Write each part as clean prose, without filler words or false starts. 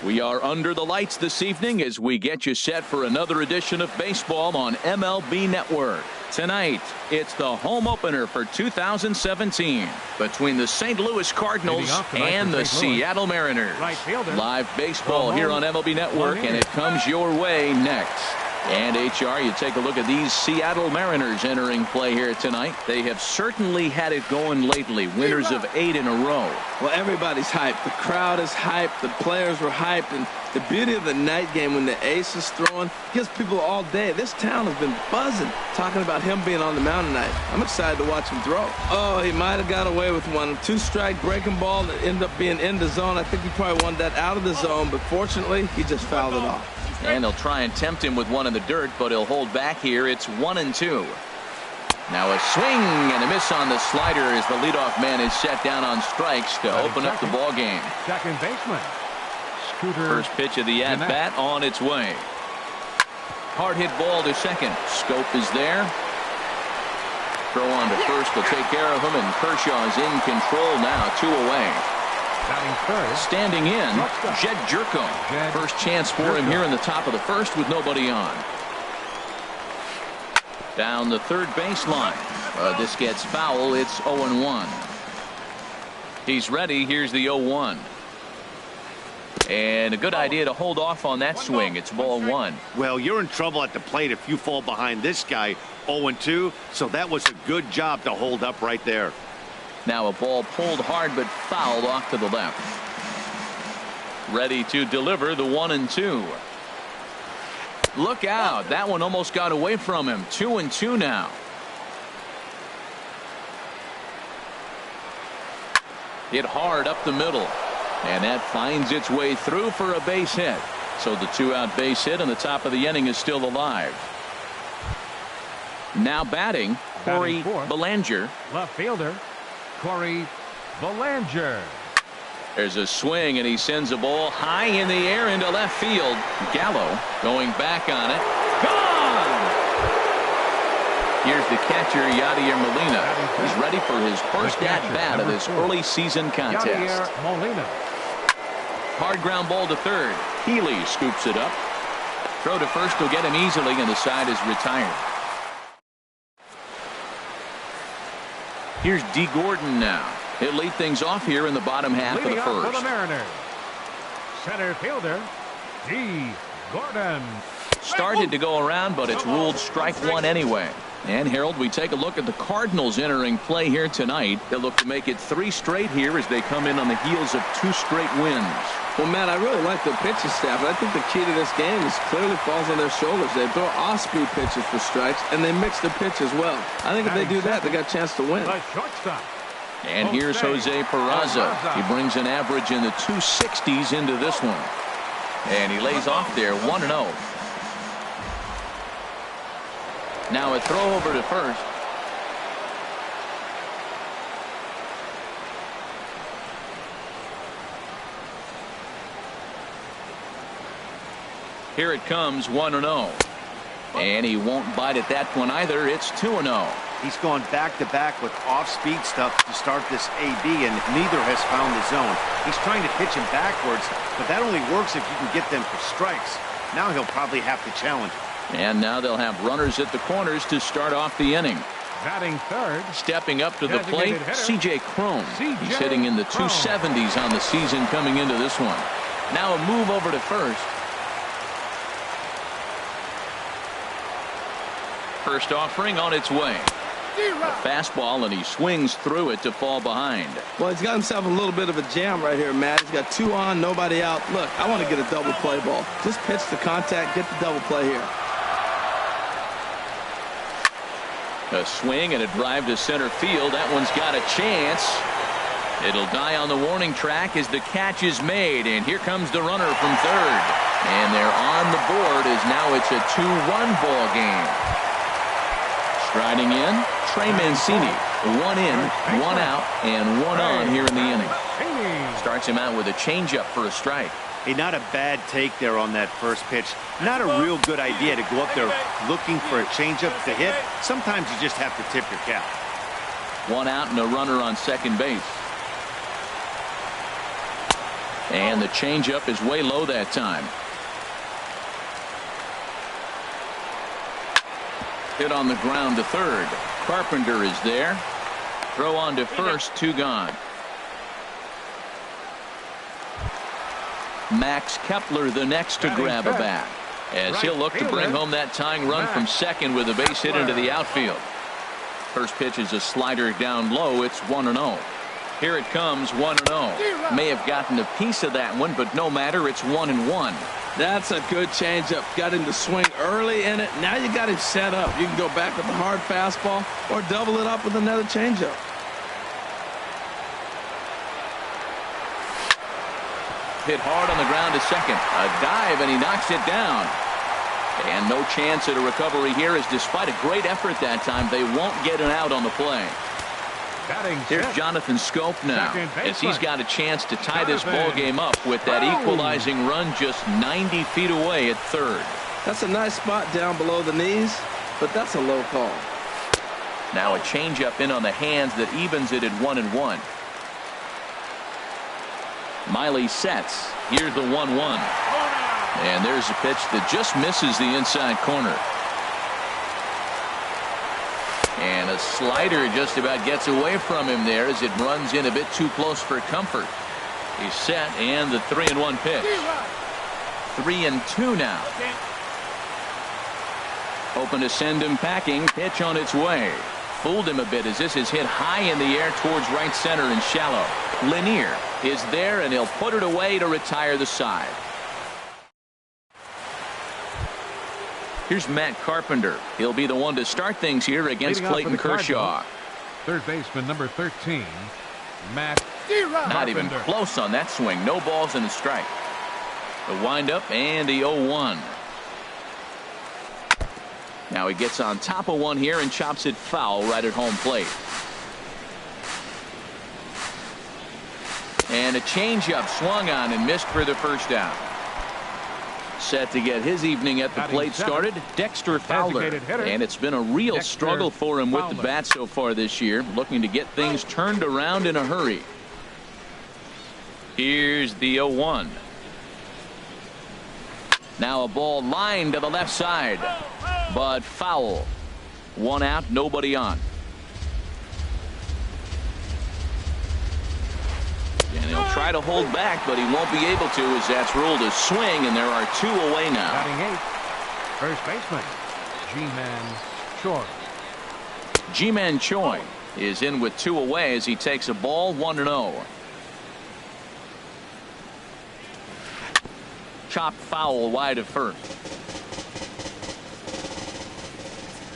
We are under the lights this evening as we get you set for another edition of baseball on MLB Network. Tonight, it's the home opener for 2017 between the St. Louis Cardinals and the Seattle Mariners. Live baseball here on MLB Network, and it comes your way next. And HR, you take a look at these Seattle Mariners entering play here tonight. They have certainly had it going lately, winners of 8 in a row. Well, everybody's hyped. The crowd is hyped. The players were hyped. And the beauty of the night game when the ace is throwing gives people all day. This town has been buzzing talking about him being on the mound tonight. I'm excited to watch him throw. Oh, he might have got away with one. 2-strike breaking ball that ended up being in the zone. I think he probably wanted that out of the zone, but fortunately, he just fouled it off. And they'll try and tempt him with one in the dirt, but he'll hold back here. It's 1-2. Now a swing and a miss on the slider as the leadoff man is set down on strikes to open up the ball game. Second baseman. Scooter. First pitch of the at-bat on its way. Hard hit ball to second. Scope is there. Throw on to first will take care of him, and Kershaw is in control now, 2 away. Standing in, Jed Jerko. First chance for him here in the top of the first with nobody on. Down the third baseline. This gets foul. It's 0-1. He's ready. Here's the 0-1. And a good idea to hold off on that swing. It's ball 1. Well, you're in trouble at the plate if you fall behind this guy 0-2. So that was a good job to hold up right there. Now a ball pulled hard but fouled off to the left. Ready to deliver the 1-2. Look out. That one almost got away from him. 2-2 now. Hit hard up the middle. And that finds its way through for a base hit. So the 2-out base hit and the top of the inning is still alive. Now batting, Corey Bellinger. Left fielder, Corey Bellinger. There's a swing, and he sends a ball high in the air into left field. Gallo going back on it. Gone! Here's the catcher, Yadier Molina. He's ready for his first at-bat of this early season contest. Yadier Molina. Hard ground ball to third. Healy scoops it up. Throw to first will get him easily, and the side is retired. Here's D. Gordon now. He'll lead things off here in the bottom half of the first. For the Mariners, center fielder D. Gordon. Started to go around, but it's ruled strike one anyway. And Harold, we take a look at the Cardinals entering play here tonight. They'll look to make it 3 straight here as they come in on the heels of 2 straight wins. Well, Matt, I really like their pitching staff, but I think the key to this game is clearly falls on their shoulders. They throw off-speed pitches for strikes, and they mix the pitch as well. I think if they do that, they got a chance to win. The shortstop. And here's Jose Peraza. He brings an average in the 260s into this one. And he lays off there, 1-0. Now a throw over to first. Here it comes, 1-0. And he won't bite at that one either. It's 2-0. He's gone back-to-back with off-speed stuff to start this AB, and neither has found the zone. He's trying to pitch him backwards, but that only works if you can get them for strikes. Now he'll probably have to challenge. And now they'll have runners at the corners to start off the inning. Batting third. Stepping up to the plate, C.J. Cron. He's hitting in the 270s on the season coming into this one. Now a move over to first. First offering on its way. A fastball, and he swings through it to fall behind. Well, he's got himself a little bit of a jam right here, Matt. He's got 2 on, nobody out. Look, I want to get a double play ball. Just pitch the contact, get the double play here. A swing and a drive to center field. That one's got a chance. It'll die on the warning track as the catch is made, and here comes the runner from third. And they're on the board as now it's a 2-1 ball game. Striding in, Trey Mancini. 1 in, 1 out, and 1 on here in the inning. Starts him out with a changeup for a strike. Hey, not a bad take there on that first pitch. Not a real good idea to go up there looking for a changeup to hit. Sometimes you just have to tip your cap. 1 out and a runner on second base. And the changeup is way low that time. Hit on the ground to third. Carpenter is there. Throw on to first, 2 gone. Max Kepler the next to grab a bat, as he'll look to bring home that tying run from second with a base hit into the outfield. First pitch is a slider down low. It's 1-0. Here it comes, 1-0. May have gotten a piece of that one, but no matter, it's 1-1. That's a good changeup. Got him to swing early in it. Now you got him set up. You can go back with the hard fastball or double it up with another changeup. Hit hard on the ground to second. A dive, and he knocks it down. And no chance at a recovery here, as despite a great effort that time, they won't get an out on the play. Here's Jonathan Scope now, as he's got a chance to tie this ball game up with that equalizing run just 90 feet away at third. That's a nice spot down below the knees, but that's a low call. Now a changeup in on the hands that evens it at 1-1. Miley sets. Here's the 1-1. And there's a pitch that just misses the inside corner. And a slider just about gets away from him there as it runs in a bit too close for comfort. He's set, and the 3-1 pitch. 3-2 now. Hoping to send him packing. Pitch on its way. Fooled him a bit as this is hit high in the air towards right center and shallow. Lanier is there, and he'll put it away to retire the side. Here's Matt Carpenter. He'll be the one to start things here against Clayton Kershaw. Third baseman number 13, Matt Not Carpenter. even close on that swing. No balls and a strike. The windup and the 0-1. Now he gets on top of one here and chops it foul right at home plate. And a changeup swung on and missed for the first down. Set to get his evening at the plate started, Dexter Fowler. And it's been a real struggle for him with the bat so far this year, looking to get things turned around in a hurry. Here's the 0-1. Now a ball lined to the left side, but foul. One out, nobody on. And he'll try to hold back, but he won't be able to, as that's ruled a swing, and there are 2 away now. Batting 8th, first baseman, G-Man Choi. G-Man Choi is in with 2 away as he takes a ball, 1-0. Chopped foul wide of first.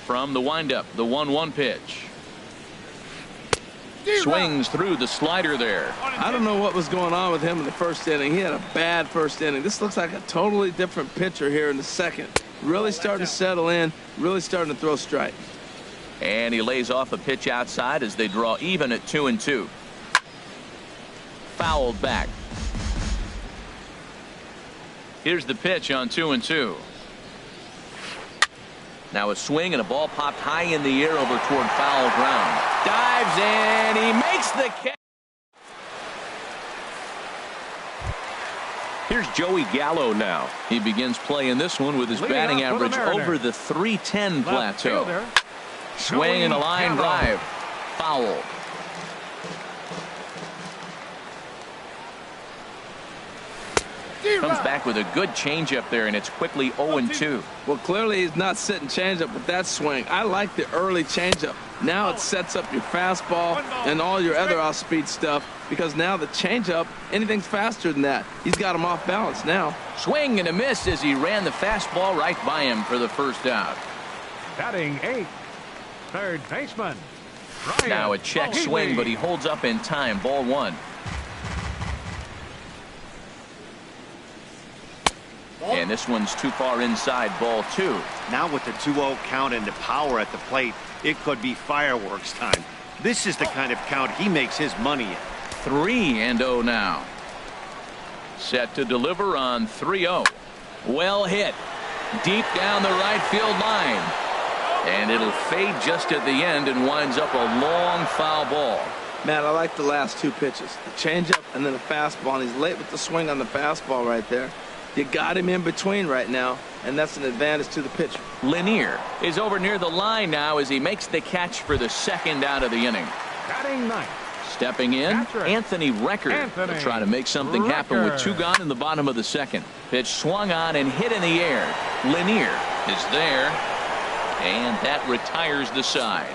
From the windup, the 1-1 pitch. Swings through the slider there. I don't know what was going on with him in the first inning. He had a bad first inning. This looks like a totally different pitcher here in the second. Really starting to settle in, really starting to throw strikes. And he lays off a pitch outside as they draw even at 2-2. Fouled back. Here's the pitch on 2-2. Now a swing and a ball popped high in the air over toward foul ground. Dives and he makes the catch. Here's Joey Gallo now. He begins playing this one with his batting average over the .310 plateau. Swing and a line drive. Foul. Comes back with a good changeup there, and it's quickly 0-2. Well, clearly he's not sitting changeup with that swing. I like the early changeup. Now it sets up your fastball and all your other off-speed stuff, because now the changeup, anything's faster than that. He's got him off balance now. Swing and a miss as he ran the fastball right by him for the first out. Batting 8th, third baseman, Ryan. Now a check swing, but he holds up in time. Ball 1. And this one's too far inside. Ball 2. Now with the 2-0 count and the power at the plate, it could be fireworks time. This is the kind of count he makes his money in. 3-0 now. Set to deliver on 3-0. Well hit. Deep down the right field line. And it'll fade just at the end and winds up a long foul ball. Matt, I like the last two pitches. The changeup and then the fastball, and he's late with the swing on the fastball right there. You got him in between right now, and that's an advantage to the pitcher. Lanier is over near the line now as he makes the catch for the second out of the inning. Batting ninth. Stepping in, Catcher. Anthony Recker will try to make something happen with 2 gone in the bottom of the second. Pitch swung on and hit in the air. Lanier is there, and that retires the side.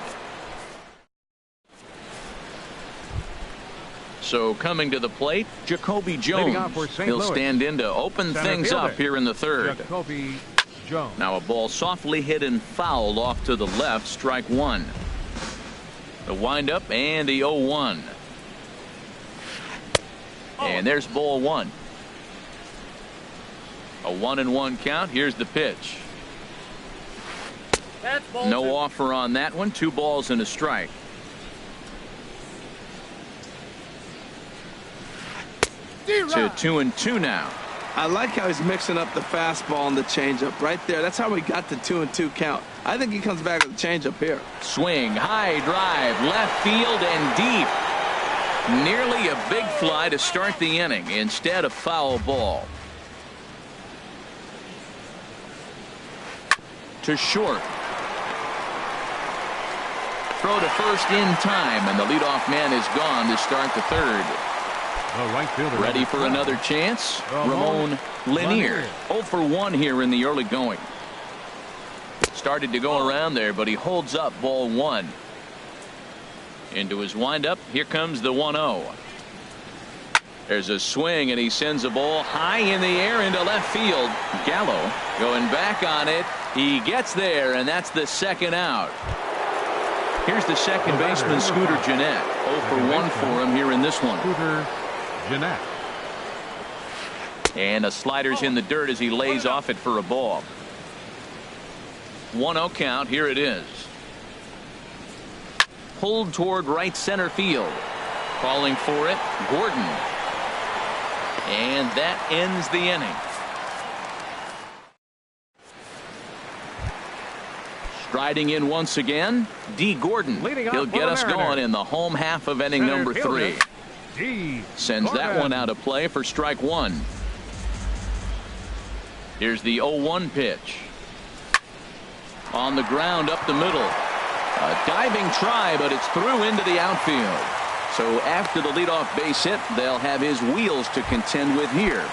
So coming to the plate, Jacoby Jones. He'll stand in to open things up here in the third. Jacoby Jones. Now a ball softly hit and fouled off to the left, strike one. The windup and the 0-1. And there's ball one. A 1-1 count. Here's the pitch. No offer on that one. 2 balls and a strike. To 2-2 now. I like how he's mixing up the fastball and the changeup right there. That's how we got the 2-2 count. I think he comes back with a changeup here. Swing, high drive, left field and deep. Nearly a big fly to start the inning. Instead, a foul ball. To short. Throw to first in time, and the leadoff man is gone to start the third. The right fielder. Ready for another chance? Ramon Lanier. 0 for 1 here in the early going. Started to go around there, but he holds up ball one. Into his windup. Here comes the 1-0. There's a swing, and he sends a ball high in the air into left field. Gallo going back on it. He gets there, and that's the second out. Here's the second baseman, Scooter Gennett. 0 for 1 for him here in this one. Scooter Gennett. And a slider's in the dirt as he lays off it for a ball. 1-0 count. Here it is. Pulled toward right center field. Calling for it, Gordon. And that ends the inning. Striding in once again, D. Gordon. He'll get us going in the home half of inning number 3. Sends that one out of play for strike one. Here's the 0-1 pitch. On the ground up the middle. A diving try, but it's through into the outfield. So after the leadoff base hit, they'll have his wheels to contend with here.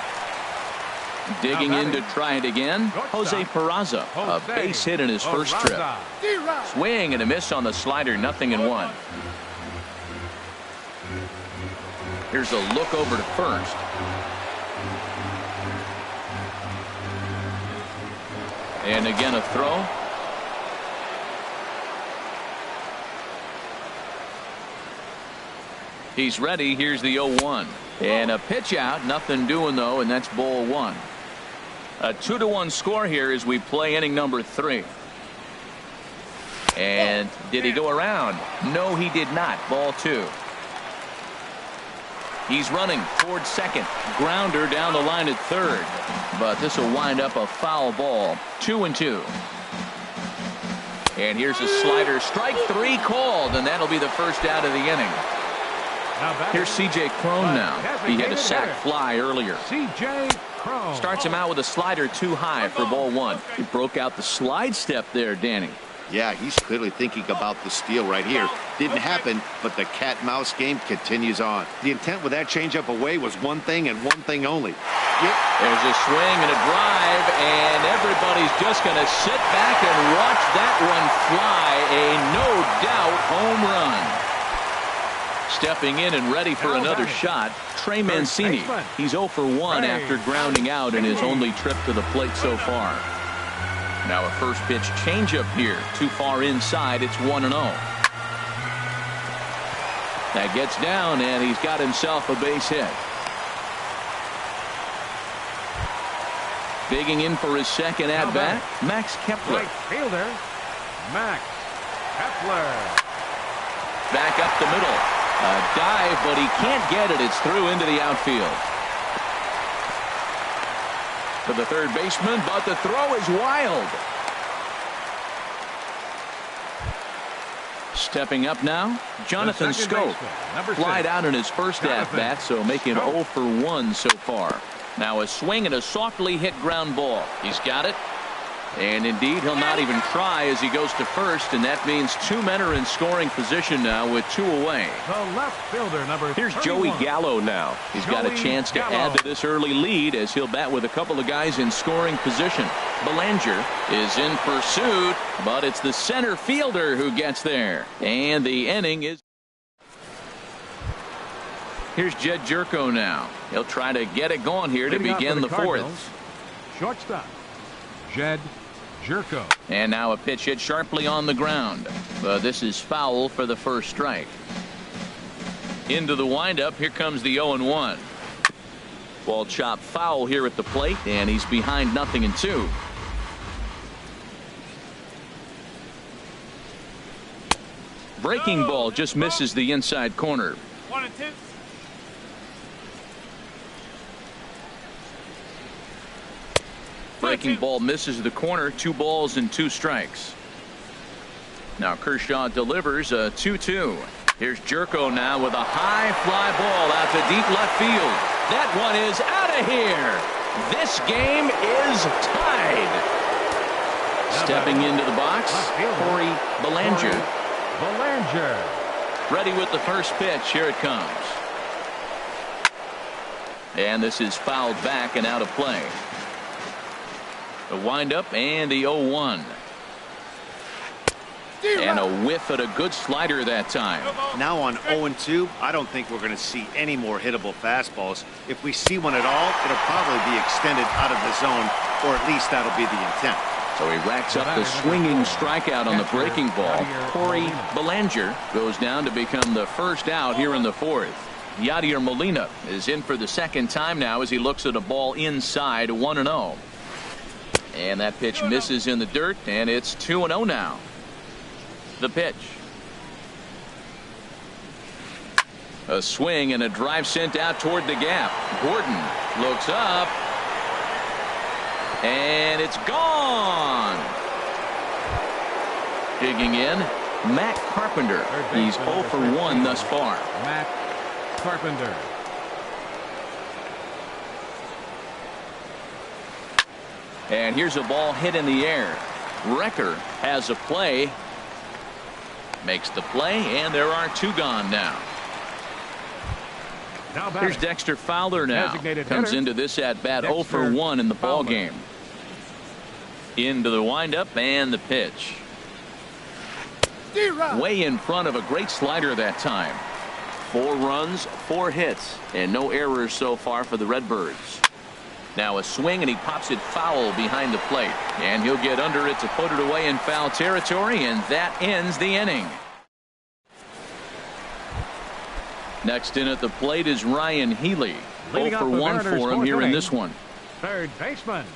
Digging in to try it again, Jose Peraza. A base hit in his first trip. Swing and a miss on the slider, 0-1. Here's a look over to first. And again a throw. He's ready. Here's the 0-1. And a pitch out. Nothing doing though, and that's ball one. A 2-1 score here as we play inning number 3. And did he go around? No, he did not. Ball 2. He's running towards second. Grounder down the line at third. But this will wind up a foul ball. 2-2. And here's a slider. Strike 3 called, and that'll be the first out of the inning. Here's C.J. Cron now. He had a sac fly earlier. C.J. Cron starts him out with a slider too high for ball one. He broke out the slide step there, Danny. Yeah, he's clearly thinking about the steal right here. Didn't happen, but the cat-mouse game continues on. The intent with that changeup away was one thing and one thing only. There's a swing and a drive, and everybody's just going to sit back and watch that one fly. A no-doubt home run. Stepping in and ready for another shot, Trey Mancini. He's 0 for 1 after grounding out in his only trip to the plate so far. Now a first pitch changeup here. Too far inside. It's 1-0. That gets down, and he's got himself a base hit. Digging in for his second at-bat, Max Kepler. Right fielder, Max Kepler. Back up the middle. A dive, but he can't get it. It's through into the outfield. To the third baseman, but the throw is wild. Stepping up now, Jonathan Scope. Flied out in his first at-bat, so making 0 for 1 so far. Now a swing and a softly hit ground ball. He's got it. And indeed, he'll not even try as he goes to first, and that means 2 men are in scoring position now with 2 away. The left fielder, number Here's 31. Joey Gallo now. He's got a chance to add to this early lead as he'll bat with a couple of guys in scoring position. Belanger is in pursuit, but it's the center fielder who gets there. And the inning is... Here's Jed Jerko now. He'll try to get it going here to begin the fourth. Shortstop, Jed Jerko. And now a pitch hit sharply on the ground. But this is foul for the first strike. Into the windup. Here comes the 0-1. Ball chopped foul here at the plate, and he's behind 0-2. Breaking ball just misses the inside corner. 1-2. Breaking ball misses the corner. 2 balls and 2 strikes. Now Kershaw delivers a 2-2. Here's Jerko now with a high fly ball out to deep left field. That one is out of here. This game is tied. Stepping into the box, Corey Belanger. Ready with the first pitch. Here it comes. And this is fouled back and out of play. The windup and the 0-1. And a whiff at a good slider that time. Now on 0-2, I don't think we're going to see any more hittable fastballs. If we see one at all, it'll probably be extended out of the zone, or at least that'll be the intent. So he racks up the swinging strikeout on the breaking ball. Corey Belanger goes down to become the first out here in the fourth. Yadier Molina is in for the second time now as he looks at a ball inside 1-0. And that pitch misses in the dirt, and it's 2-0 now. The pitch. A swing and a drive sent out toward the gap. Gordon looks up. And it's gone. Digging in, Matt Carpenter. He's 0 for 1 thus far. Matt Carpenter. And here's a ball hit in the air. Recker has a play. Makes the play, and there are 2 gone now. Here's Dexter Fowler now. Comes into this at bat 0 for 1 in the ball game. Into the windup and the pitch. Way in front of a great slider that time. 4 runs, 4 hits, and no errors so far for the Redbirds. Now a swing, and he pops it foul behind the plate, and he'll get under it to put it away in foul territory, and that ends the inning. Next in at the plate is Ryan Healy. 0 for 1 for him here in this one. Third baseman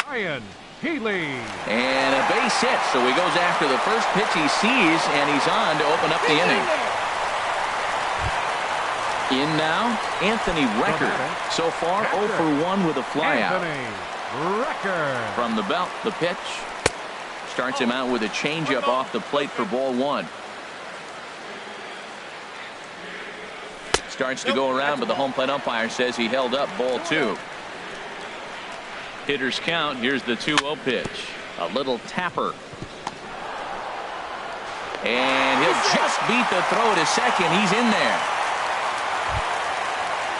Ryan Healy. And a base hit, so he goes after the first pitch he sees, and he's on to open up the inning. In now, Anthony Recker. So far, 0 for 1 with a flyout. From the belt, the pitch. Starts him out with a changeup off the plate for ball 1. Starts to go around, but the home plate umpire says he held up ball 2. Hitters count. Here's the 2-0 pitch. A little tapper. And he'll just beat the throw to second. He's in there.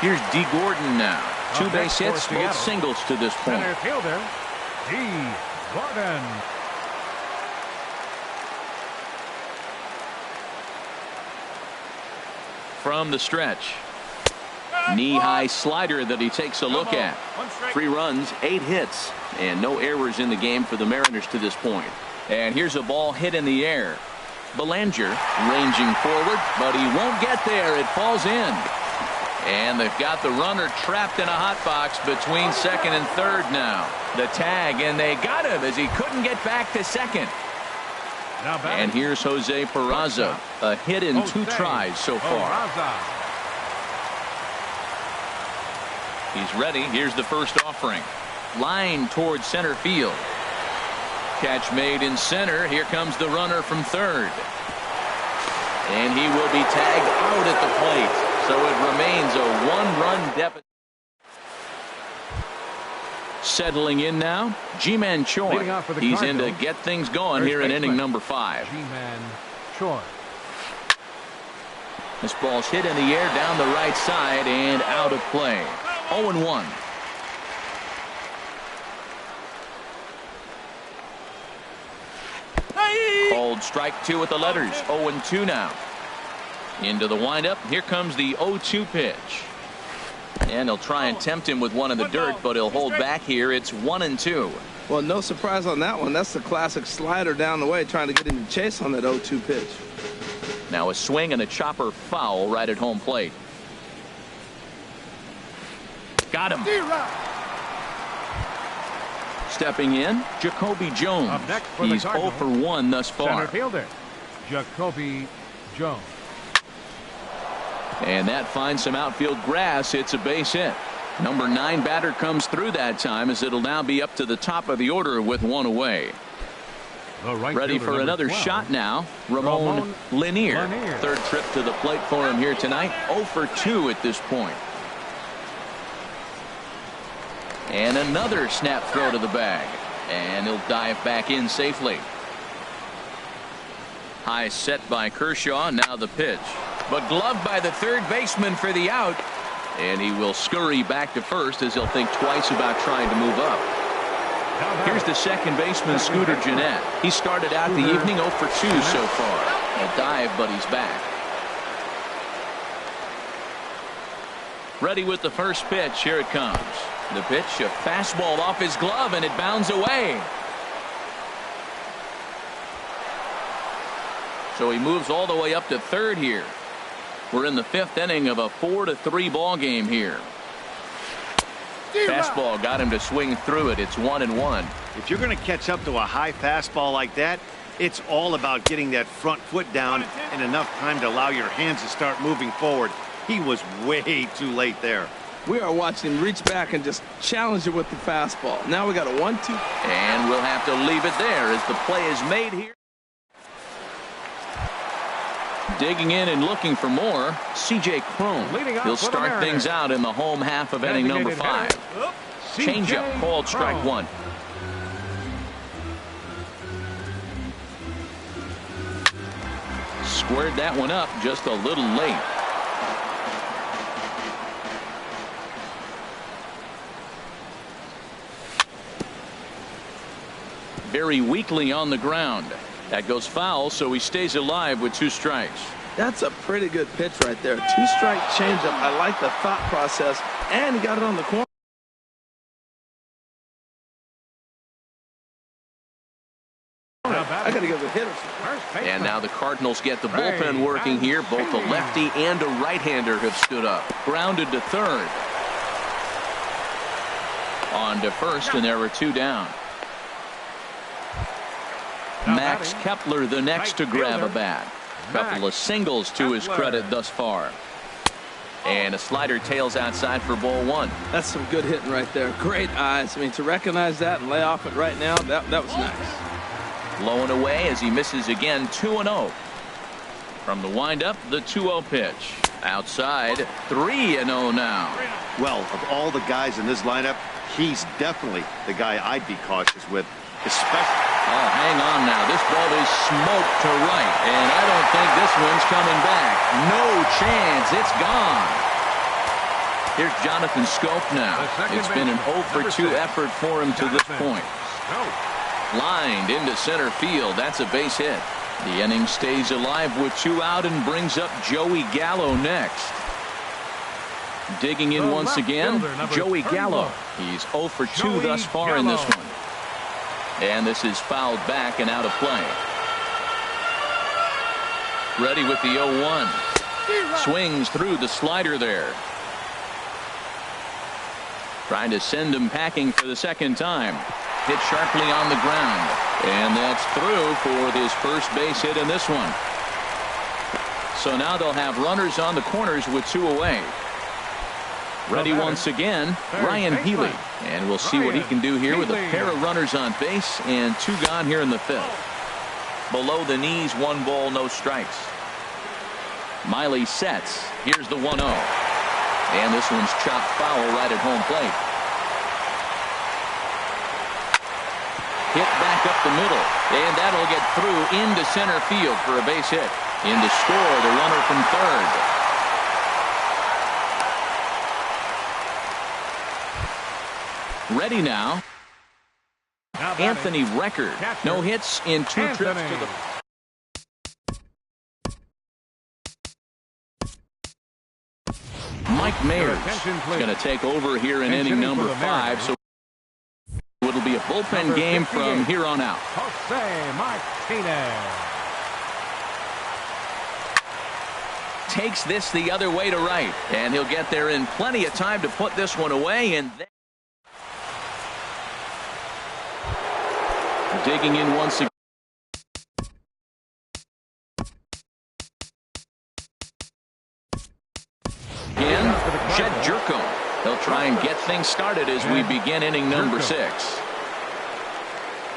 Here's D. Gordon now. 2 base hits, both singles to this point. Center fielder D. Gordon. From the stretch. Knee-high slider that he takes a look at. 3 runs, 8 hits, and no errors in the game for the Mariners to this point. And here's a ball hit in the air. Belanger ranging forward, but he won't get there. It falls in. And they've got the runner trapped in a hot box between second and third now. The tag, and they got him as he couldn't get back to second. And here's Jose Peraza. A hit in 2 tries so far. He's ready. Here's the first offering. Line towards center field. Catch made in center. Here comes the runner from third. And he will be tagged out at the plate. So it remains a one-run deficit. Settling in now, Ji-Man Choi. He's in to get things going here in inning number 5. Ji-Man Choi. This ball's hit in the air down the right side and out of play. 0-1. Called strike 2 with the letters. 0-2 now. Into the windup. Here comes the 0-2 pitch. And he'll try and tempt him with one in the dirt, but he'll hold back here. It's 1-2. Well, no surprise on that one. That's the classic slider down the way, trying to get him to chase on that 0-2 pitch. Now a swing and a chopper foul right at home plate. Got him. Stepping in, Jacoby Jones. Up next for He's the 0 for 1 thus Center far. fielder, Jacoby Jones. And that finds some outfield grass. It's a base hit. Number 9 batter comes through that time, as it'll now be up to the top of the order with 1 away. Ready for another 12. Shot now. Ramon Lanier. Third trip to the plate for him here tonight. 0 for 2 at this point. And another snap throw to the bag. And he'll dive back in safely. High set by Kershaw. Now the pitch. But gloved by the third baseman for the out. And he will scurry back to first, as he'll think twice about trying to move up. Here's the second baseman, Scooter Gennett. He started out the evening 0 for 2 so far. A dive, but he's back. Ready with the first pitch. Here it comes. The pitch, a fastball off his glove, and it bounds away. So he moves all the way up to third here. We're in the 5th inning of a 4-3 ball game here. Fastball got him to swing through it. It's 1-1. If you're going to catch up to a high fastball like that, it's all about getting that front foot down and enough time to allow your hands to start moving forward. He was way too late there. We are watching him reach back and just challenge it with the fastball. Now we got a 1-2. And we'll have to leave it there as the play is made here. Digging in and looking for more, C.J. Cron. He'll start things out in the home half of inning number 5. Changeup called strike 1. Squared that one up just a little late. Very weakly on the ground. That goes foul, so he stays alive with 2 strikes. That's a pretty good pitch right there. 2-strike changeup. I like the thought process, and he got it on the corner. I got to give the hitter. And now the Cardinals get the bullpen working here. Both a lefty and a right-hander have stood up. Grounded to third. On to first, and there were 2 down. Max Kepler the next to grab a bat. Couple of singles to his credit thus far. And a slider tails outside for ball 1. That's some good hitting right there. Great eyes. I mean, to recognize that and lay off it right now, that was nice. Low and away as he misses again. 2-0. From the windup, the 2-0 pitch. Outside, 3-0 now. Well, of all the guys in this lineup, he's definitely the guy I'd be cautious with, especially. Oh, hang on now. This ball is smoked to right, and I don't think this one's coming back. No chance. It's gone. Here's Jonathan Scope now. It's been an 0 for 2 effort for him to this point. Lined into center field. That's a base hit. The inning stays alive with 2 out and brings up Joey Gallo next. Digging in once again, Joey Gallo. He's 0 for 2 thus far in this one. And this is fouled back and out of play. Ready with the 0-1. Swings through the slider there. Trying to send him packing for the second time. Hit sharply on the ground. And that's through for his first base hit in this one. So now they'll have runners on the corners with 2 away. Ready once again, Ryan Healy. And we'll see what he can do here with a pair of runners on base and 2 gone here in the 5th. Below the knees, 1 ball, no strikes. Miley sets. Here's the 1-0. And this one's chopped foul right at home plate. Hit back up the middle. And that'll get through into center field for a base hit. In to score the runner from third. Ready now. Anthony record. No hits in 2 trips to the... Mike Mayers is going to take over here in inning number 5. So it'll be a bullpen game from here on out. Jose Martinez takes this the other way to right, and he'll get there in plenty of time to put this one away. And then digging in once again. Jed Jerko. They'll try and get things started as we begin inning number 6.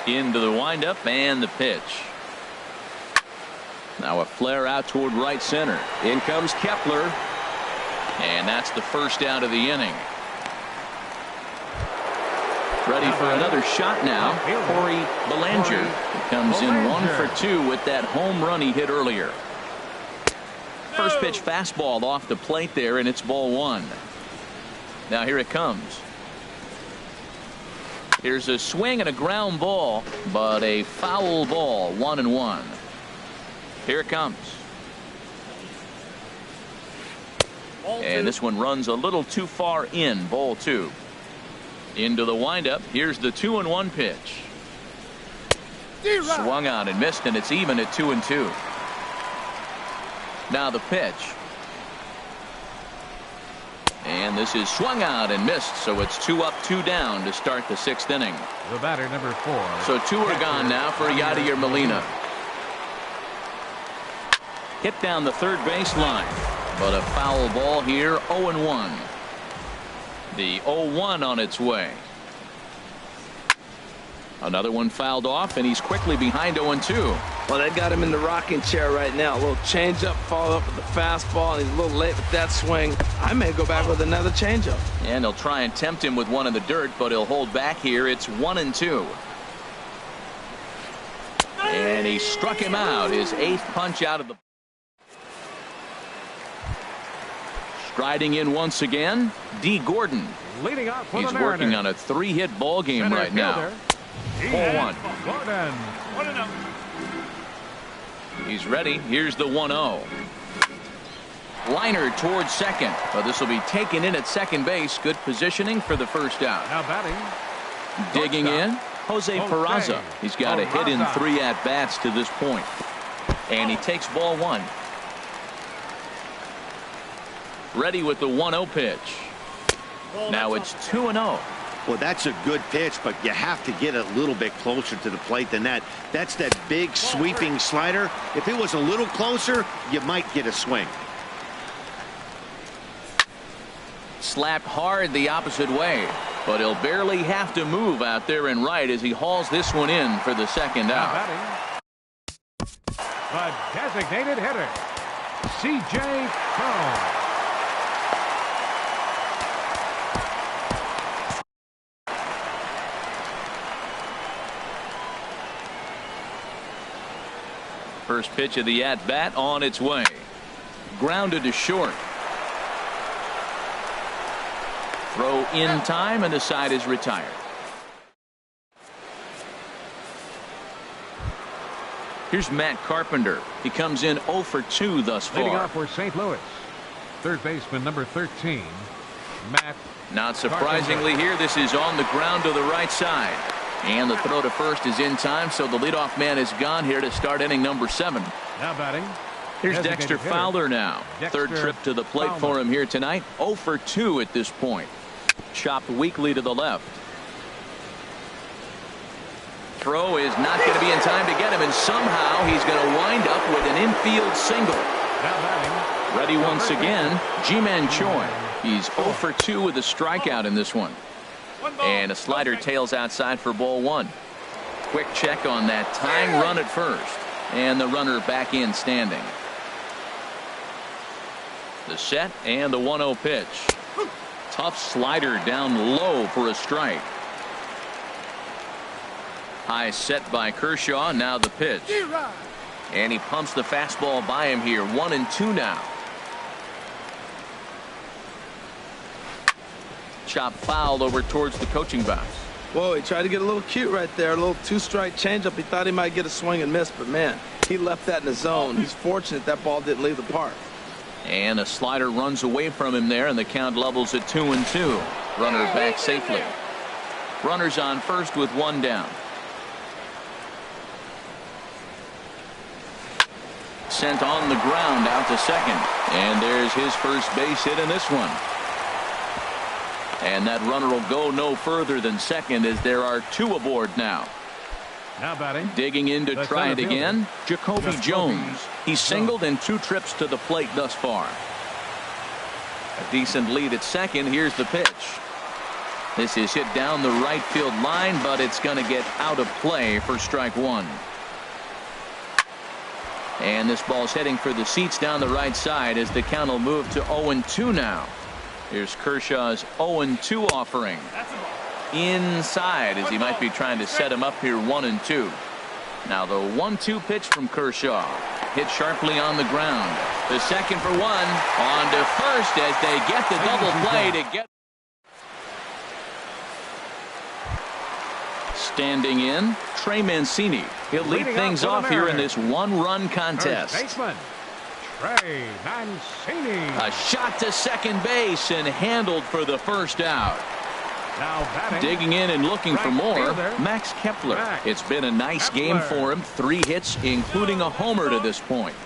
Into the windup and the pitch. Now a flare out toward right center. In comes Kepler. And that's the first out of the inning. Ready for another shot now. Corey Bellinger comes in 1 for 2 with that home run he hit earlier. First pitch fastball off the plate there, and it's ball 1. Now here it comes. Here's a swing and a ground ball, but a foul ball. 1-1. Here it comes. And this one runs a little too far in. Ball 2. Into the windup. Here's the 2-1 pitch. Swung out and missed, and it's even at 2-2. Now the pitch. And this is swung out and missed, so it's 2 up, 2 down to start the 6th inning. The batter, number 4. So 2 are gone now for Yadier Molina. Hit down the third baseline, but a foul ball here. 0-1. The 0-1 on its way. Another one fouled off, and he's quickly behind 0-2. Well, they got him in the rocking chair right now. A little changeup, followed up with the fastball, and he's a little late with that swing. I may go back with another changeup. And they'll try and tempt him with one in the dirt, but he'll hold back here. It's 1-2. And he struck him out. His 8th punch out of the... Striding in once again, D. Gordon. Leading off for He's the working Mariners. on a 3-hit ball game Center right now. fielder, 4-1. Gordon. 1-0. He's ready. Here's the 1-0. Liner towards second, but this will be taken in at second base. Good positioning for the first out. Now batting. Digging in, Jose Peraza. He's got a hit in 3 at-bats to this point. And he takes ball 1. Ready with the 1-0 pitch. Now it's 2-0. Well, that's a good pitch, but you have to get a little bit closer to the plate than that. That's that big sweeping slider. If it was a little closer, you might get a swing. Slapped hard the opposite way, but he'll barely have to move out there and right as he hauls this one in for the second Now out. batting. The designated hitter, C.J. Cron. First pitch of the at-bat on its way. Grounded to short. Throw in time, and the side is retired. Here's Matt Carpenter. He comes in 0 for 2 thus Leading far. off for St. Louis, third baseman number 13, Matt. Not surprisingly here, this is on the ground to the right side. And the throw to first is in time, so the leadoff man is gone here to start inning number 7. Now batting. Here's Designated Dexter hitter, Fowler now. Dexter Third trip to the plate Fowler. for him here tonight. 0 for 2 at this point. Chopped weakly to the left. Throw is not going to be in time to get him, and somehow he's going to wind up with an infield single. Now batting. Ready once again, Ji-Man Choi. He's 0 for 2 with a strikeout in this one. And a slider tails outside for ball 1. Quick check on that tying run at first. And the runner back in standing. The set and the 1-0 pitch. Tough slider down low for a strike. High set by Kershaw. Now the pitch. And he pumps the fastball by him here. 1-2 now. Chop fouled over towards the coaching box. Whoa, he tried to get a little cute right there. A little two-strike changeup. He thought he might get a swing and miss, but man, he left that in the zone. He's fortunate that ball didn't leave the park. And a slider runs away from him there, and the count levels at 2-2. Runner back safely. Runners on first with one down. Sent on the ground out to second. And there's his first base hit in this one. And that runner will go no further than second as there are two aboard now. Now batting. Digging in to try it again, Jacoby Jones. He's singled in 2 trips to the plate thus far. A decent lead at second. Here's the pitch. This is hit down the right field line, but it's going to get out of play for strike 1. And this ball's heading for the seats down the right side as the count will move to 0-2 now. Here's Kershaw's 0-2 offering. Inside as he might be trying to set him up here 1-2. Now the 1-2 pitch from Kershaw. Hit sharply on the ground. The second for 1. On to first as they get the double play to get. Standing in, Trey Mancini. He'll lead things off here in this 1-run contest. Baseman, Trey Mancini. A shot to second base and handled for the first out. Now batting. Digging in and looking for more, fielder, Max Kepler. Max It's been a nice game for him. 3 hits, including a homer to this point.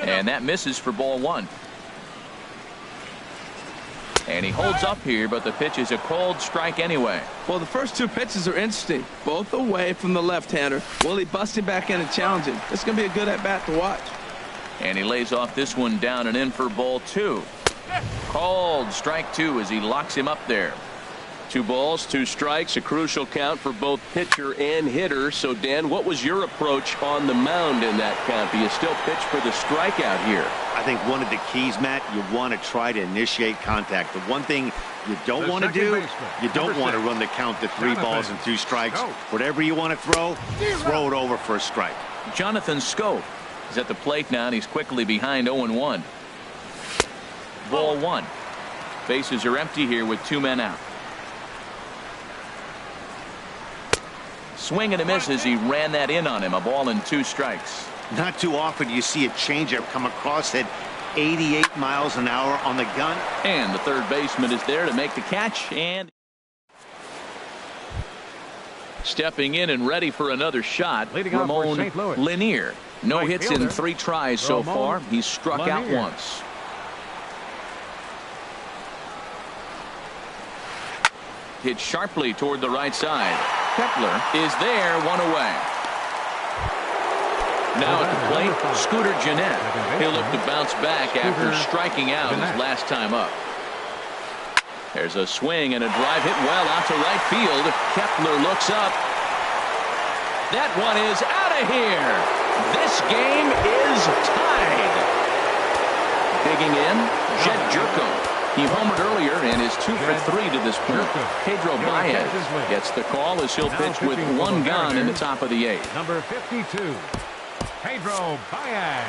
And that misses for ball 1. And he holds up here, but the pitch is a cold strike anyway. Well, the first 2 pitches are interesting. Both away from the left-hander. Will he bust him back in and challenge him? It's going to be a good at-bat to watch. And he lays off this one down and in for ball 2. Called strike 2 as he locks him up there. 2 balls, 2 strikes, a crucial count for both pitcher and hitter. So, Dan, what was your approach on the mound in that count? Do you still pitch for the strikeout here? I think one of the keys, Matt, you want to try to initiate contact. The one thing you don't want to do, you don't want to run the count to 3 balls and 2 strikes. Whatever you want to throw it over for a strike. Jonathan Schoaf is at the plate now, and he's quickly behind 0-1. Ball 1. Bases are empty here with 2 men out. Swing and a miss as he ran that in on him. A ball and 2 strikes. Not too often you see a changeup come across at 88 miles an hour on the gun. And the third baseman is there to make the catch. And stepping in and ready for another shot, Ramon Lanier. No hits in 3 tries so far. He's struck out once. Hit sharply toward the right side. Kepler is there, 1 away. Now at the plate, Scooter Gennett. He'll look to bounce back after striking out his last time up. There's a swing and a drive hit well out to right field. Kepler looks up. That one is out of here. This game is tied. Digging in, Jed Jerko. He homered earlier and is 2 for 3 to this point. Pedro Baez gets the call as he'll pitch with 1 gone in the top of the 8th. Number 52, Pedro Baez.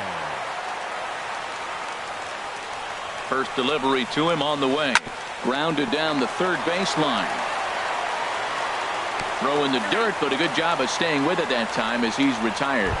First delivery to him on the way. Grounded down the third baseline. Throw in the dirt, but a good job of staying with it that time as he's retired.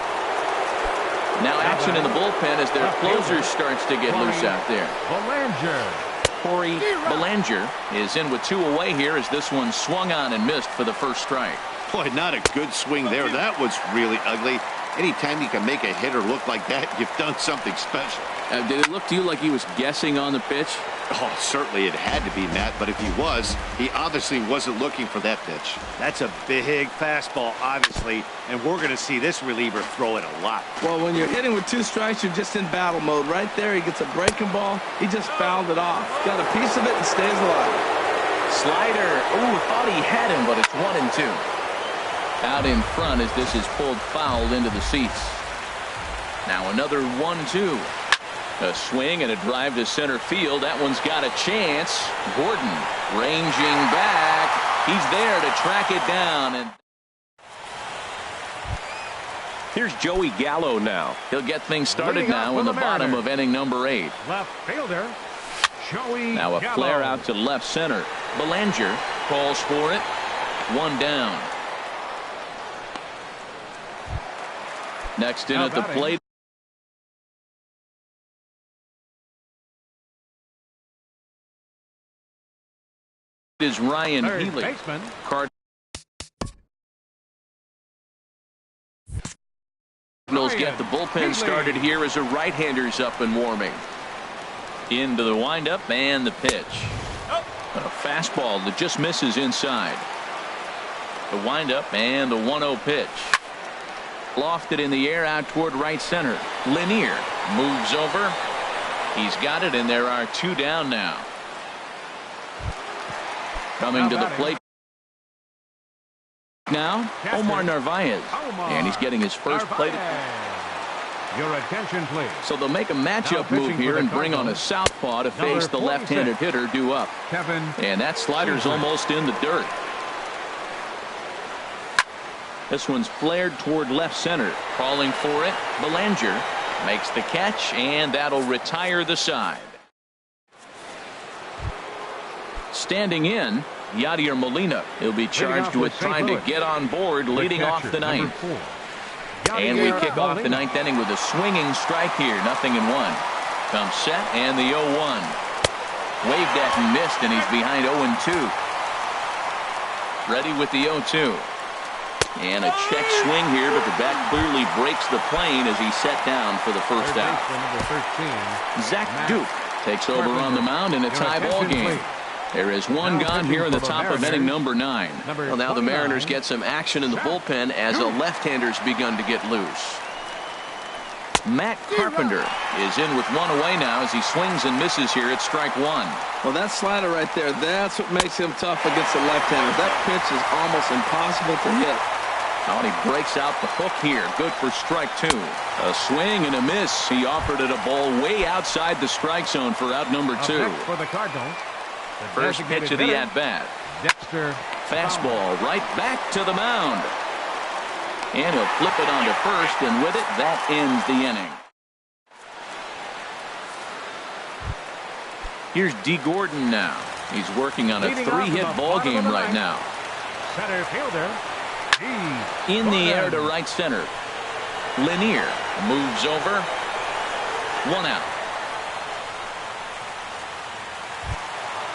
Now action in the bullpen as their closer starts to get loose out there. Belanger. Corey Belanger is in with 2 away here as this one swung on and missed for the first strike. Boy, not a good swing there. That was really ugly. Anytime you can make a hitter look like that, you've done something special. Did it look to you like he was guessing on the pitch? Oh, certainly it had to be, Matt, but if he was, he obviously wasn't looking for that pitch. That's a big fastball, obviously, and we're going to see this reliever throw it a lot. Well, when you're hitting with 2 strikes, you're just in battle mode. Right there, he gets a breaking ball. He just fouled it off. Got a piece of it and stays alive. Slider. Ooh, thought he had him, but it's 1-2. Out in front as this is pulled foul into the seats. Now another 1-2. A swing and a drive to center field. That one's got a chance. Gordon ranging back. He's there to track it down. And here's Joey Gallo now. He'll get things started now in the bottom of inning number 8. Left fielder, Joey Now a Gallo. flare out to left center. Belanger calls for it. 1 down. Next in Now at the batting. plate is Ryan Third Healy. baseman. Cardinals get the bullpen started here as a right-hander's up and warming. Into the windup and the pitch. A fastball that just misses inside. The windup and the 1-0 pitch. Lofted in the air out toward right center. Lanier moves over. He's got it, and there are 2 down now. Coming to the plate now, Omar Narvaez. And he's getting his first plate. Your attention, please. So they'll make a matchup move here and bring on a southpaw to face the left-handed hitter due up. Kevin. And that slider's almost in the dirt. This one's flared toward left center. Calling for it. Belanger makes the catch, and that'll retire the side. Standing in, Yadier Molina. He'll be charged with trying to get on board, leading off the 9th. And we kick off the 9th inning with a swinging strike here. 0-1. Comes set, and the 0-1. Waved at and missed, and he's behind 0-2. Ready with the 0-2. And a check swing here, but the bat clearly breaks the plane as he's set down for the first out. Zach Duke takes over on the mound in a tie ball game. There is 1 gone here in the top of inning number 9. Well, now the Mariners get some action in the bullpen as a left-hander's begun to get loose. Matt Carpenter is in with 1 away now as he swings and misses here at strike 1. Well, that slider right there, that's what makes him tough against the left-hander. That pitch is almost impossible to hit. Oh, and he breaks out the hook here. Good for strike 2. A swing and a miss. He offered it a ball way outside the strike zone for out number 2. For the Cardinals. First pitch of the at-bat. Dexter. Fastball right back to the mound. And he'll flip it onto first, and with it, that ends the inning. Here's D. Gordon now. He's working on a 3-hit ball game right now. Center fielder. In the air to right center. Lanier moves over. 1 out.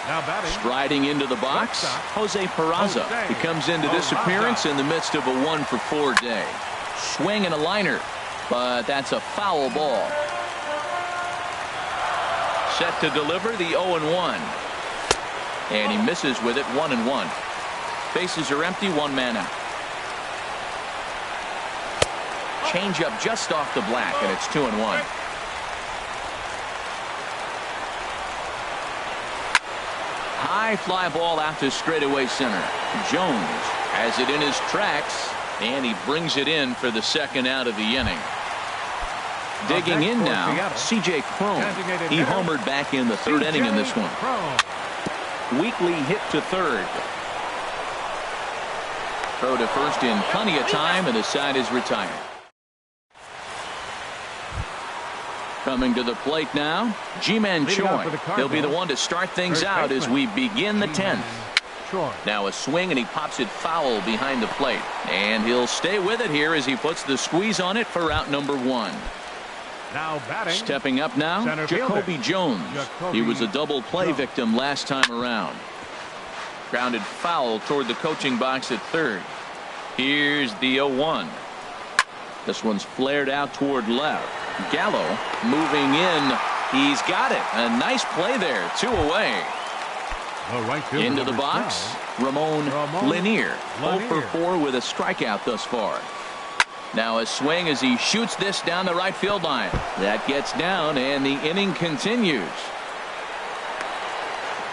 Now batting. Striding into the box, Jose Peraza. He comes into this appearance in the midst of a 1-for-4 day. Swing and a liner, but that's a foul ball. Set to deliver the 0-1. And he misses with it. 1-1. Bases are empty. 1 man out. Change up just off the black, and it's 2-1. High fly ball out to straightaway center. Jones has it in his tracks, and he brings it in for the 2nd out of the inning. Digging in now, C.J. Cron. He homered back in the 3rd inning in this one. Weekly hit to 3rd. Throw to first in plenty of time, and the side is retired. Coming to the plate now, Ji-Man Choi. He'll be the one to start things out as we begin the 10th. Now a swing, and he pops it foul behind the plate. And he'll stay with it here as he puts the squeeze on it for out number 1. Now batting. Stepping up now, Jacoby Jones. He was a double play victim last time around. Grounded foul toward the coaching box at 3rd. Here's the 0-1. This one's flared out toward left. Gallo moving in. He's got it. A nice play there. 2 away. Into the box. Ramon Lanier. 0-for-4 with a strikeout thus far. Now a swing as he shoots this down the right field line. That gets down, and the inning continues.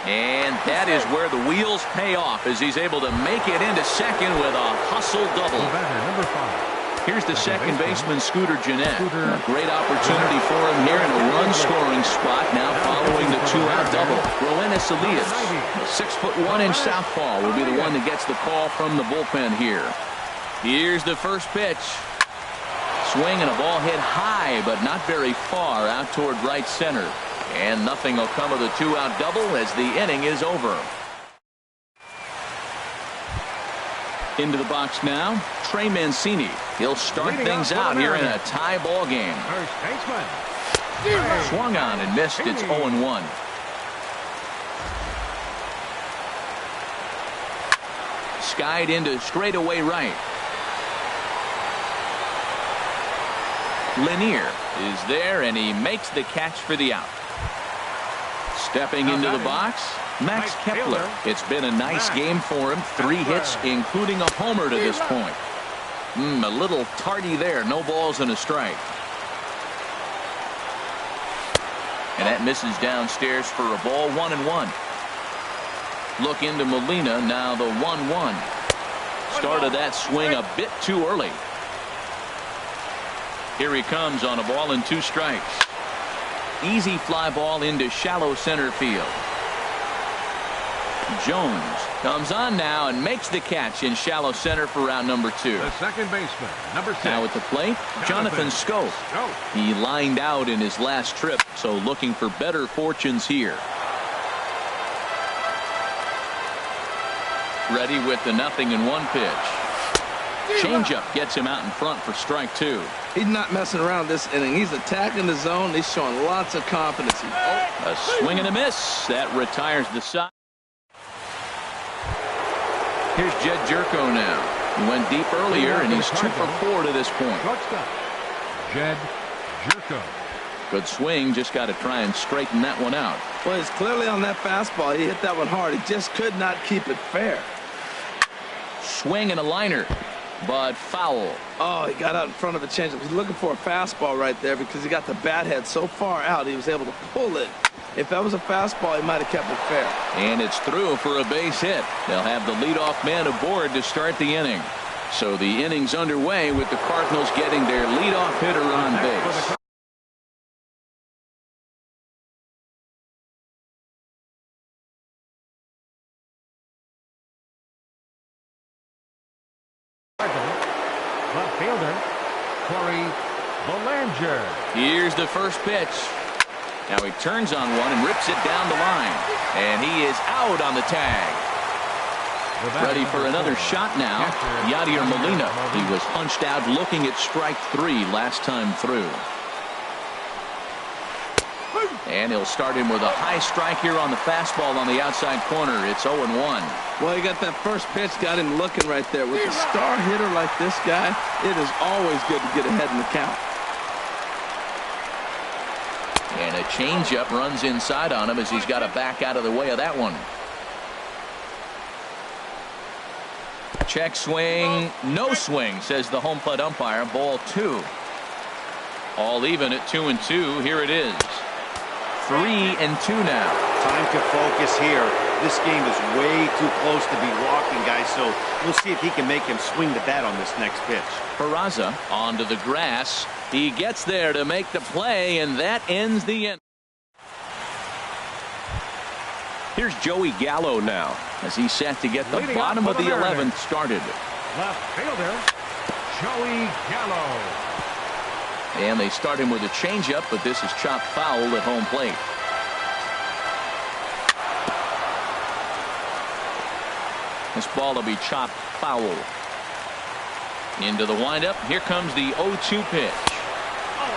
And that is where the wheels pay off as he's able to make it into second with a hustle double. Here's the second baseman, Scooter Gennett. A great opportunity for him here, and a run scoring spot now following the two-out double. Roenis Elias, 6'1" southpaw, will be the one that gets the call from the bullpen here. Here's the first pitch. Swing and a ball hit high, but not very far out toward right center. And nothing will come of the two-out double as the inning is over. Into the box now, Trey Mancini. He'll start things out here in a tie ball game. First baseman. Swung on and missed. It's 0-1. Skied into straightaway right. Lanier is there, and he makes the catch for the out. Stepping into the box, Max Kepler. It's been a nice game for him. 3 hits, including a homer to this point. A little tardy there. No balls and a strike. And that misses downstairs for a ball. 1-1. Look into Molina. Now the 1-1. Started that swing a bit too early. Here he comes on a ball and 2 strikes. Easy fly ball into shallow center field. Jones comes on now and makes the catch in shallow center for round number 2. The second baseman, number 6. Now at the plate, Jonathan Schoop. He lined out in his last trip, so looking for better fortunes here. Ready with the 0-1 pitch. Changeup gets him out in front for strike 2. He's not messing around this inning. He's attacking the zone. He's showing lots of confidence. A swing and a miss. That retires the side. Here's Jed Jerko now. He went deep earlier, and he's 2 for 4 to this point. Jed Jerko. Good swing. Just got to try and straighten that one out. Well, he's clearly on that fastball. He hit that one hard. He just could not keep it fair. Swing and a liner, but foul. Oh, he got out in front of a changeup. He's looking for a fastball right there because he got the bat head so far out he was able to pull it. If that was a fastball, he might have kept it fair. And it's through for a base hit. They'll have the leadoff man aboard to start the inning. So the inning's underway with the Cardinals getting their leadoff hitter on base. Left fielder, Corey Belanger. Here's the first pitch. Now he turns on one and rips it down the line. And he is out on the tag. Ready for another shot now. Yadier Molina. He was punched out looking at strike 3 last time through. And he'll start him with a high strike here on the fastball on the outside corner. It's 0-1. Well, he got that first pitch, got him looking right there. With a star hitter like this guy, it is always good to get ahead in the count. And a changeup runs inside on him as he's got to back out of the way of that one. Check swing, no swing, says the home plate umpire. Ball 2. All even at 2-2. Here it is. 3-2 now. Time to focus here. This game is way too close to be walking, guys, so we'll see if he can make him swing the bat on this next pitch. Peraza onto the grass. He gets there to make the play, and that ends the inning. Here's Joey Gallo now as he's set to get the bottom of the 11th started. Left fielder, Joey Gallo. And they start him with a changeup, but this is chopped foul at home plate. This ball will be chopped foul. Into the windup. Here comes the 0-2 pitch.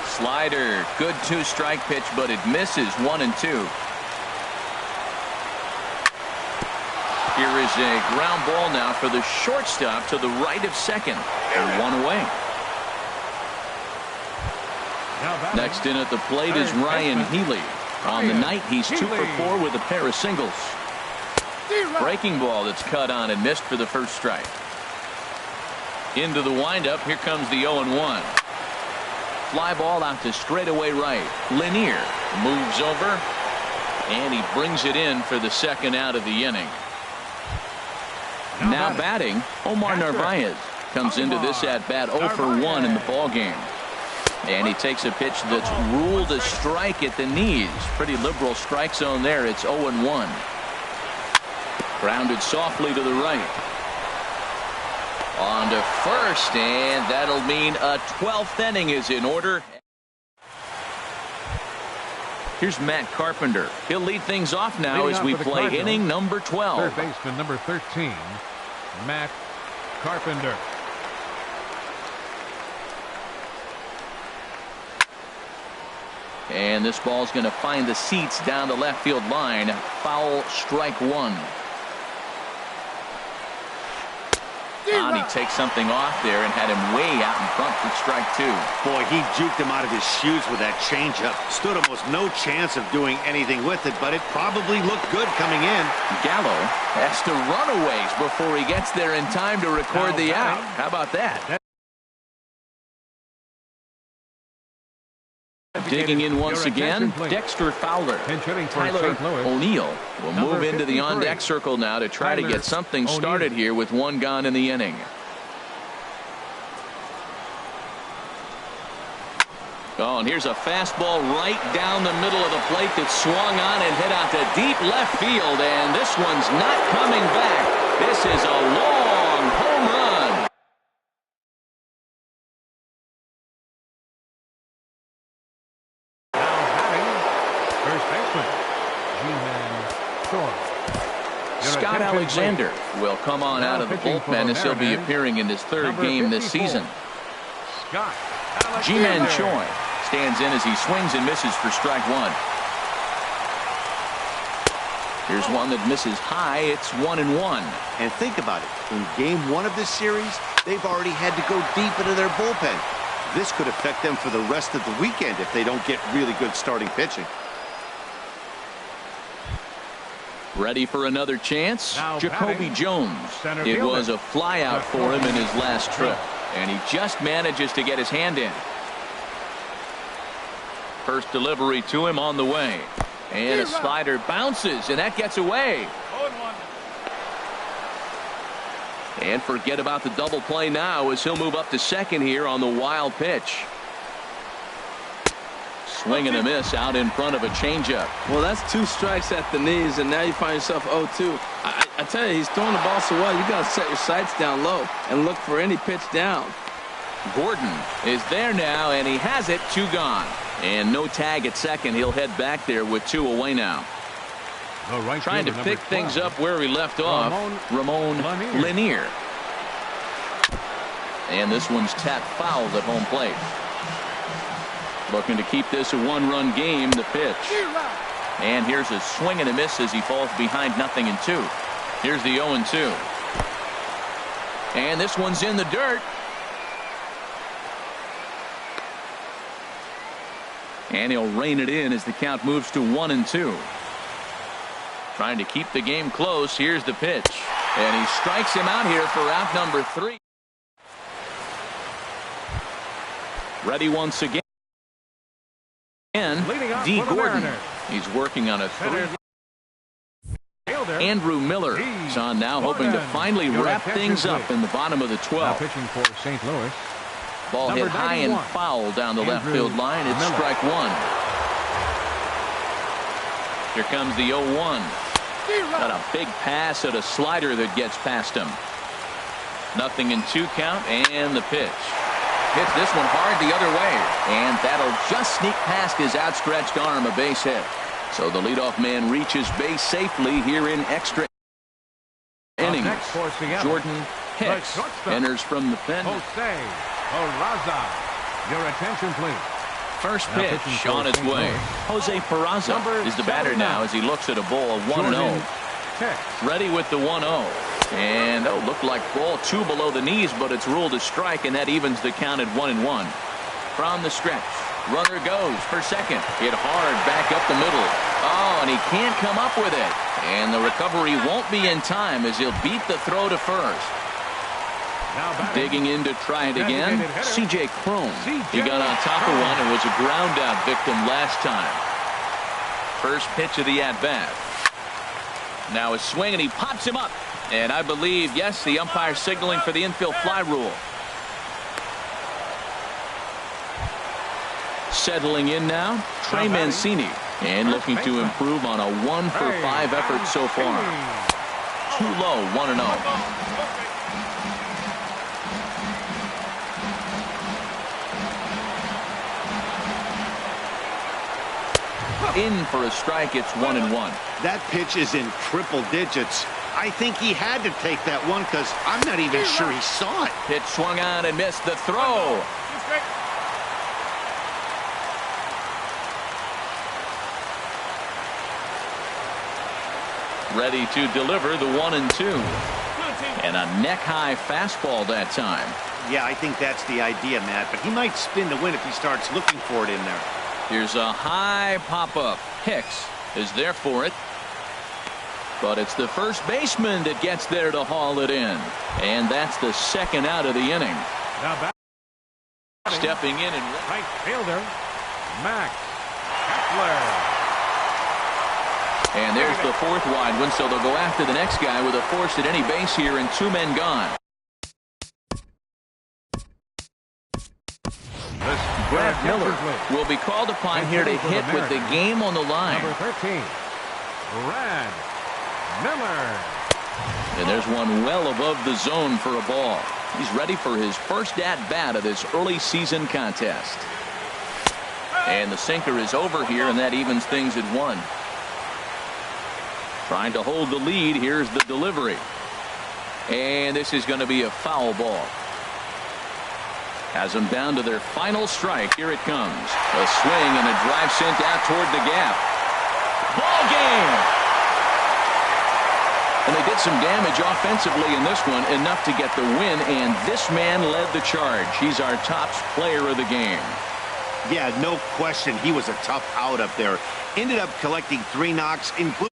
Slider. Good 2-strike pitch, but it misses. 1-2. Here is a ground ball now for the shortstop to the right of second. And 1 away. Next in at the plate is Ryan Healy. On the night, he's 2 for 4 with a pair of singles. Breaking ball that's cut on and missed for the first strike. Into the windup. Here comes the 0-1. Fly ball out to straightaway right. Lanier moves over, and he brings it in for the second out of the inning. Now batting, Omar Narvaez comes into this at bat 0 for 1 in the ball game. And he takes a pitch that's ruled a strike at the knees. Pretty liberal strike zone there. It's 0-1. Grounded softly to the right. On to first, and that'll mean a 12th inning is in order. Here's Matt Carpenter. He'll lead things off now as we play inning number 12. Third baseman number 13, Matt Carpenter. And this ball's going to find the seats down the left field line. Foul, strike one. And he takes something off there and had him way out in front for strike two. Boy, he juked him out of his shoes with that changeup. Stood almost no chance of doing anything with it, but it probably looked good coming in. Gallo has to run a ways before he gets there in time to record the out. How about that? Digging in once again, Dexter Fowler. Tyler O'Neill will move into the on-deck circle now to try to get something started here with one gone in the inning. Oh, and here's a fastball right down the middle of the plate that swung on and hit out to deep left field, and this one's not coming back. This is a long home run. Scott Alexander will come on out of the bullpen as he'll be appearing in his third game this season. Ji-Man Choi stands in as he swings and misses for strike one. Here's one that misses high. It's 1-1. And think about it. In game one of this series, they've already had to go deep into their bullpen. This could affect them for the rest of the weekend if they don't get really good starting pitching. Ready for another chance? Jacoby Jones. It was a flyout for him in his last trip, and he just manages to get his hand in. First delivery to him on the way, and a slider bounces, and that gets away. And forget about the double play now as he'll move up to second here on the wild pitch. Swing and a miss out in front of a changeup. Well, that's two strikes at the knees, and now you find yourself 0-2. I tell you, he's throwing the ball so well, you got to set your sights down low and look for any pitch down. Gordon is there now, and he has it. Two gone. And no tag at second. He'll head back there with two away now. Trying to pick things up where we left off. Ramon Lanier. And this one's tapped foul at home plate. Looking to keep this a one-run game. The pitch. And here's a swing and a miss as he falls behind 0-2. Here's the 0-2. And this one's in the dirt. And he'll rein it in as the count moves to 1-2. Trying to keep the game close. Here's the pitch. And he strikes him out here for out number 3. Ready once again. D. Gordon. He's working on a 3. Andrew Miller is on now, hoping to finally wrap things up in the bottom of the 12th. Pitching for St. Louis. Ball hit high and foul down the left field line. It's strike one. Here comes the 0-1. Got a big pass at a slider that gets past him. 0-2 count, and the pitch. Hits this one hard the other way, and that'll just sneak past his outstretched arm, a base hit. So the leadoff man reaches base safely here in extra innings. Jordan Hicks enters from the pen. Jose Peraza. Your attention, please. First pitch on its way. Jose Peraza is the batter now as he looks at a ball of 1-0. Ready with the 1-0. And looked like ball 2 below the knees, but it's ruled a strike, and that evens the count at 1-1. From the stretch, runner goes for second. Hit hard back up the middle. Oh, and he can't come up with it. And the recovery won't be in time as he'll beat the throw to first. Digging in to try it again, C.J. Cron. He got on top of one and was a ground out victim last time. First pitch of the at-bat. Now a swing, and he pops him up. And I believe, yes, the umpire signaling for the infield fly rule. Settling in now, Trey Mancini. And looking to improve on a 1-for-5 effort so far. Too low, 1-0. In for a strike, it's 1-1. That pitch is in triple digits. I think he had to take that one because I'm not even sure he saw it. Pitch swung on and missed the throw. Ready to deliver the 1-2. And a neck-high fastball that time. Yeah, I think that's the idea, Matt. But he might spin to win if he starts looking for it in there. Here's a high pop-up. Hicks is there for it. But it's the first baseman that gets there to haul it in. And that's the second out of the inning. Now back. Stepping in and right fielder, Max Kepler. And there's the fourth wide one, so they'll go after the next guy with a force at any base here and 2 men gone. Brad Miller will be called upon here to hit with the game on the line. Number 13, Brad Miller. And there's one well above the zone for a ball. He's ready for his first at-bat of this early season contest. And the sinker is over here, and that evens things at 1. Trying to hold the lead. Here's the delivery. And this is going to be a foul ball. Has them down to their final strike. Here it comes. A swing and a drive sent out toward the gap. Ball game! And they did some damage offensively in this one, enough to get the win, and this man led the charge. He's our top player of the game. Yeah, no question. He was a tough out up there. Ended up collecting 3 knocks, including